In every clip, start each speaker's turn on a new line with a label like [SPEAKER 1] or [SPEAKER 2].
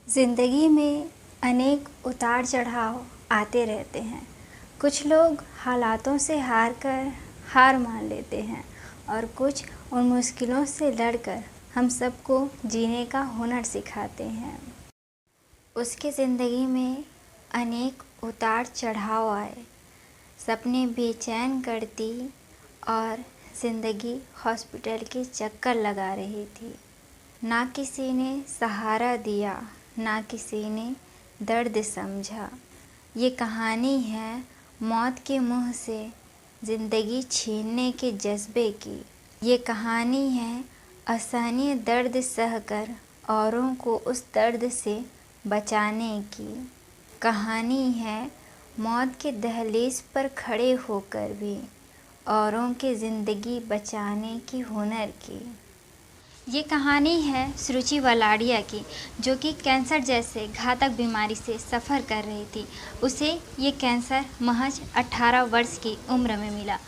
[SPEAKER 1] ज़िंदगी में अनेक उतार चढ़ाव आते रहते हैं। कुछ लोग हालातों से हार मान लेते हैं और कुछ उन मुश्किलों से लड़कर हम सबको जीने का हुनर सिखाते हैं। उसकी ज़िंदगी में अनेक उतार चढ़ाव आए, सपने बेचैन करती और ज़िंदगी हॉस्पिटल के चक्कर लगा रही थी। ना किसी ने सहारा दिया, ना किसी ने दर्द समझा। ये कहानी है मौत के मुंह से ज़िंदगी छीनने के जज्बे की। ये कहानी है असहनीय दर्द सहकर औरों को उस दर्द से बचाने की। कहानी है मौत के दहलीज पर खड़े होकर भी औरों की ज़िंदगी बचाने की हुनर की। ये कहानी है सुरुचि वलाडिया की, जो कि कैंसर जैसे घातक बीमारी से सफ़र कर रही थी। उसे ये कैंसर महज 18 वर्ष की उम्र में मिला।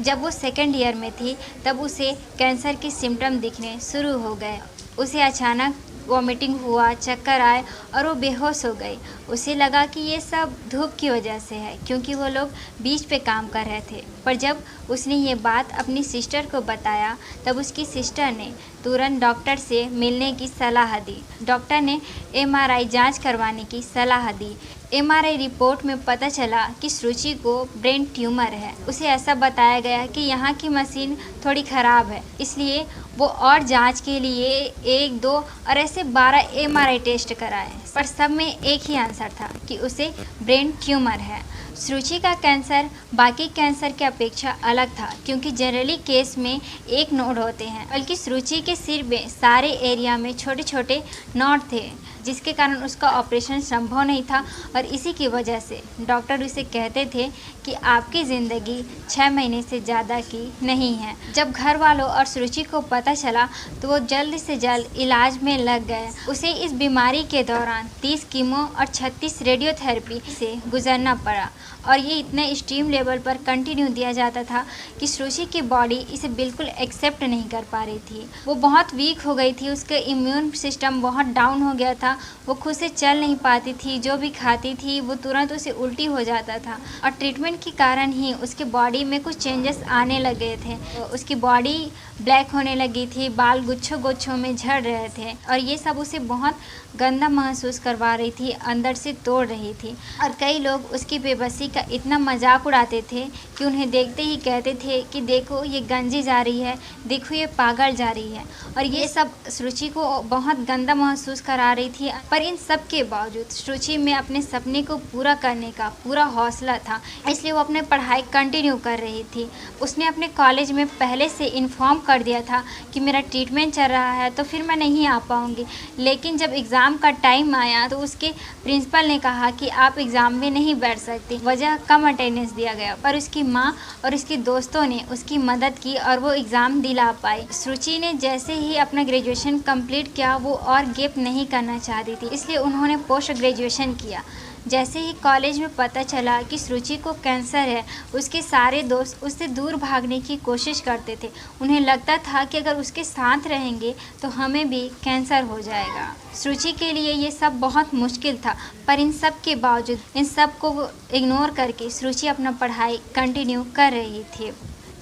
[SPEAKER 1] जब वो सेकेंड ईयर में थी तब उसे कैंसर के सिम्टम दिखने शुरू हो गए। उसे अचानक वॉमिटिंग हुआ, चक्कर आए और वो बेहोश हो गई। उसे लगा कि ये सब धूप की वजह से है, क्योंकि वो लोग बीच पे काम कर रहे थे। पर जब उसने ये बात अपनी सिस्टर को बताया तब उसकी सिस्टर ने तुरंत डॉक्टर से मिलने की सलाह दी। डॉक्टर ने MRI जांच करवाने की सलाह दी। MRI रिपोर्ट में पता चला कि सुरुचि को ब्रेन ट्यूमर है। उसे ऐसा बताया गया कि यहाँ की मशीन थोड़ी ख़राब है, इसलिए वो और जांच के लिए 1, 2 और ऐसे 12 MRI टेस्ट कराए, पर सब में एक ही आंसर था कि उसे ब्रेन ट्यूमर है। सुरुचि का कैंसर बाकी कैंसर की अपेक्षा अलग था, क्योंकि जनरली केस में एक नोड होते हैं, बल्कि सुरुचि के सिर में सारे एरिया में छोटे छोटे नोड थे, जिसके कारण उसका ऑपरेशन संभव नहीं था। और इसी की वजह से डॉक्टर उसे कहते थे कि आपकी ज़िंदगी 6 महीने से ज़्यादा की नहीं है। जब घर वालों और सुरुचि को पता चला तो वो जल्द से जल्द इलाज में लग गए। उसे इस बीमारी के दौरान 30 कीमो और 36 रेडियोथेरेपी से गुजरना पड़ा, और ये इतने एक्सट्रीम लेवल पर कंटिन्यू दिया जाता था कि सुरुचि की बॉडी इसे बिल्कुल एक्सेप्ट नहीं कर पा रही थी। वो बहुत वीक हो गई थी, उसका इम्यून सिस्टम बहुत डाउन हो गया था। वो खुद से चल नहीं पाती थी, जो भी खाती थी वो तुरंत उसे उल्टी हो जाता था, और ट्रीटमेंट के कारण ही उसके बॉडी में कुछ चेंजेस आने लगे थे। उसकी बॉडी ब्लैक होने लगी थी, बाल गुच्छों गुच्छों में झड़ रहे थे, और ये सब उसे बहुत गंदा महसूस करवा रही थी, अंदर से तोड़ रही थी। और कई लोग उसकी बेबसी का इतना मजाक उड़ाते थे कि उन्हें देखते ही कहते थे कि देखो ये गंजी जा रही है, देखो ये पागल जा रही है, और ये सब सुरुचि को बहुत गंदा महसूस करा रही थी। पर इन सब के बावजूद सुरुचि में अपने सपने को पूरा करने का पूरा हौसला था, इसलिए वो अपने पढ़ाई कंटिन्यू कर रही थी। उसने अपने कॉलेज में पहले से इन्फॉर्म कर दिया था कि मेरा ट्रीटमेंट चल रहा है तो फिर मैं नहीं आ पाऊँगी। लेकिन जब एग्ज़ाम का टाइम आया तो उसके प्रिंसिपल ने कहा कि आप एग्ज़ाम में नहीं बैठ सकती, वजह कम अटेंडेंस दिया गया। पर उसकी माँ और उसके दोस्तों ने उसकी मदद की और वो एग्ज़ाम दिला पाई। सुरुचि ने जैसे ही अपना ग्रेजुएशन कंप्लीट किया, वो और गैप नहीं करना चाहती थी, इसलिए उन्होंने पोस्ट ग्रेजुएशन किया। जैसे ही कॉलेज में पता चला कि सुरुचि को कैंसर है, उसके सारे दोस्त उससे दूर भागने की कोशिश करते थे। उन्हें लगता था कि अगर उसके साथ रहेंगे तो हमें भी कैंसर हो जाएगा। सुरुचि के लिए ये सब बहुत मुश्किल था, पर इन सब के बावजूद इन सब को इग्नोर करके सुरुचि अपना पढ़ाई कंटिन्यू कर रही थी।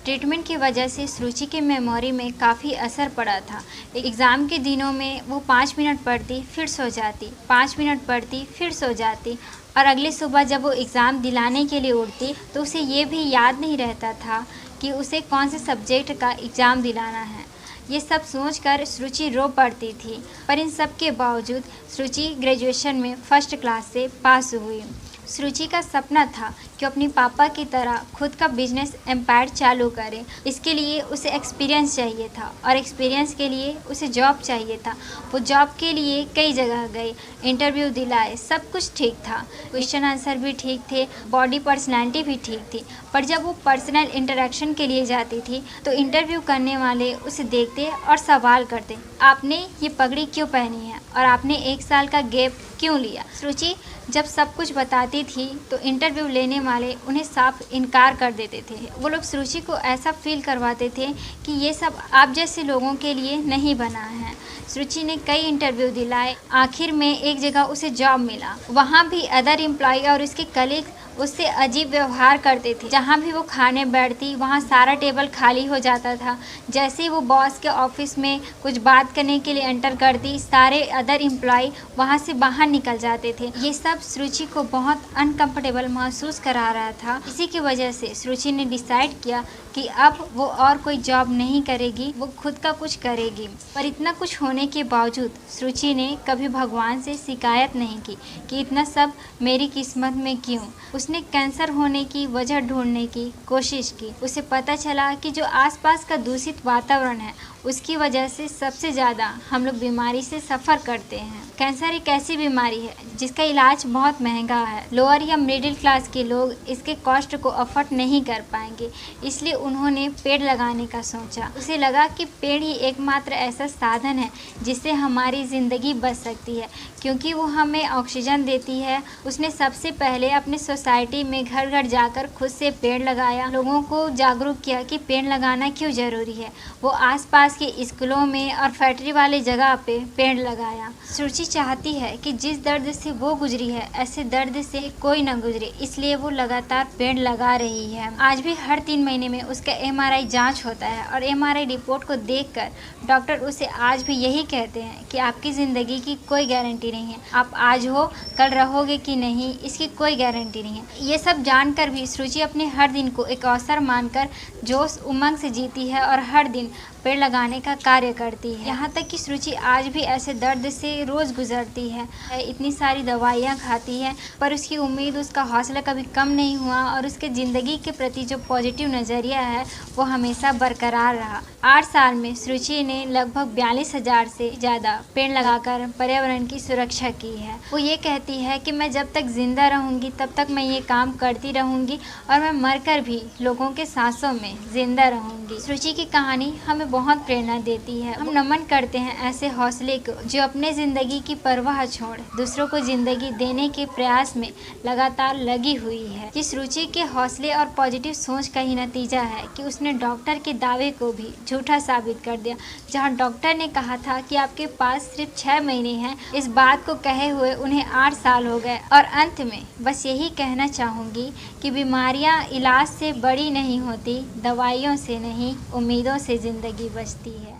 [SPEAKER 1] ट्रीटमेंट की वजह से सुरुचि के मेमोरी में काफ़ी असर पड़ा था। एग्ज़ाम के दिनों में वो 5 मिनट पढ़ती फिर सो जाती, 5 मिनट पढ़ती फिर सो जाती, और अगली सुबह जब वो एग्ज़ाम दिलाने के लिए उठती तो उसे ये भी याद नहीं रहता था कि उसे कौन से सब्जेक्ट का एग्ज़ाम दिलाना है। ये सब सोचकर सुरुचि रो पड़ती थी, पर इन सब के बावजूद सुरुचि ग्रेजुएशन में फर्स्ट क्लास से पास हुई। सुरुचि का सपना था कि अपनी पापा की तरह खुद का बिजनेस एम्पायर चालू करे। इसके लिए उसे एक्सपीरियंस चाहिए था, और एक्सपीरियंस के लिए उसे जॉब चाहिए था। वो जॉब के लिए कई जगह गई, इंटरव्यू दिलाए, सब कुछ ठीक था, क्वेश्चन आंसर भी ठीक थे, बॉडी पर्सनैलिटी भी ठीक थी। पर जब वो पर्सनल इंटरेक्शन के लिए जाती थी तो इंटरव्यू करने वाले उसे देखते और सवाल करते, आपने ये पगड़ी क्यों पहनी है और आपने 1 साल का गैप क्यों लिया। सुरुचि जब सब कुछ बताती थी तो इंटरव्यू लेने वाले उन्हें साफ इनकार कर देते थे। वो लोग सुरुचि को ऐसा फील करवाते थे कि ये सब आप जैसे लोगों के लिए नहीं बना है। सुरुचि ने कई इंटरव्यू दिलाए, आखिर में एक जगह उसे जॉब मिला। वहाँ भी अदर एम्प्लॉय और उसके कलीग उससे अजीब व्यवहार करते थे। जहाँ भी वो खाने बैठती वहाँ सारा टेबल खाली हो जाता था। जैसे ही वो बॉस के ऑफिस में कुछ बात करने के लिए एंटर करती, सारे अदर एम्प्लॉय वहाँ से बाहर निकल जाते थे। ये सब सुरुचि को बहुत अनकंफर्टेबल महसूस करा रहा था। इसी की वजह से सुरुचि ने डिसाइड किया कि अब वो और कोई जॉब नहीं करेगी, वो खुद का कुछ करेगी। पर इतना कुछ होने के बावजूद सुरुचि ने कभी भगवान से शिकायत नहीं की कि इतना सब मेरी किस्मत में क्यों। उसने कैंसर होने की वजह ढूंढने की कोशिश की। उसे पता चला कि जो आसपास का दूषित वातावरण है उसकी वजह से सबसे ज़्यादा हम लोग बीमारी से सफ़र करते हैं। कैंसर एक ऐसी बीमारी है जिसका इलाज बहुत महंगा है। लोअर या मिडिल क्लास के लोग इसके कॉस्ट को अफोर्ड नहीं कर पाएंगे, इसलिए उन्होंने पेड़ लगाने का सोचा। उसे लगा कि पेड़ ही एकमात्र ऐसा साधन है जिससे हमारी ज़िंदगी बच सकती है, क्योंकि वो हमें ऑक्सीजन देती है। उसने सबसे पहले अपने सोसाइटी में घर घर जाकर खुद से पेड़ लगाया, लोगों को जागरूक किया कि पेड़ लगाना क्यों ज़रूरी है। वो आसपास के स्कूलों में और फैक्ट्री वाले जगह पे पेड़ लगाया। सुरुचि चाहती है कि जिस दर्द से वो गुजरी है ऐसे दर्द से कोई न गुजरे, इसलिए वो लगातार पेड़ लगा रही है। आज भी हर 3 महीने में उसका MRI जांच होता है और MRI रिपोर्ट को देखकर डॉक्टर उसे आज भी यही कहते हैं कि आपकी ज़िंदगी की कोई गारंटी नहीं है, आप आज हो कल रहोगे कि नहीं इसकी कोई गारंटी नहीं है। ये सब जानकर भी सुरुचि अपने हर दिन को एक अवसर मानकर जोश उमंग से जीती है और हर दिन पेड़ लगाने का कार्य करती है। यहाँ तक कि सुरुचि आज भी ऐसे दर्द से रोज़ गुजरती है, इतनी सारी दवाइयाँ खाती है, पर उसकी उम्मीद, उसका हौसला कभी कम नहीं हुआ और उसके ज़िंदगी के प्रति जो पॉजिटिव नज़रिया है वो हमेशा बरकरार रहा। 8 साल में सुरुचि ने लगभग 42,000 से ज़्यादा पेड़ लगाकर पर्यावरण की सुरक्षा की है। वो ये कहती है कि मैं जब तक जिंदा रहूँगी तब तक मैं ये काम करती रहूँगी और मैं मरकर भी लोगों के सांसों में जिंदा रहूँगी। सुरुचि की कहानी हमें बहुत प्रेरणा देती है। हम नमन करते हैं ऐसे हौसले को जो अपने ज़िंदगी की परवाह छोड़ दूसरों को ज़िंदगी देने के प्रयास में लगातार लगी हुई है। इस रुचि के हौसले और पॉजिटिव सोच का ही नतीजा है कि उसने डॉक्टर के दावे को भी झूठा साबित कर दिया। जहां डॉक्टर ने कहा था कि आपके पास सिर्फ 6 महीने हैं, इस बात को कहे हुए उन्हें 8 साल हो गए। और अंत में बस यही कहना चाहूँगी कि बीमारियाँ इलाज से बड़ी नहीं होती, दवाइयों से नहीं, उम्मीदों से ज़िंदगी बचती है।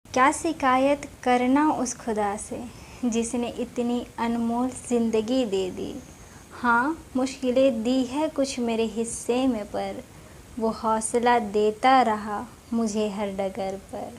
[SPEAKER 1] क्या शिकायत करना उस खुदा से जिसने इतनी अनमोल ज़िंदगी दे दी। हाँ, मुश्किलें दी है कुछ मेरे हिस्से में, पर वो हौसला देता रहा मुझे हर डगर पर।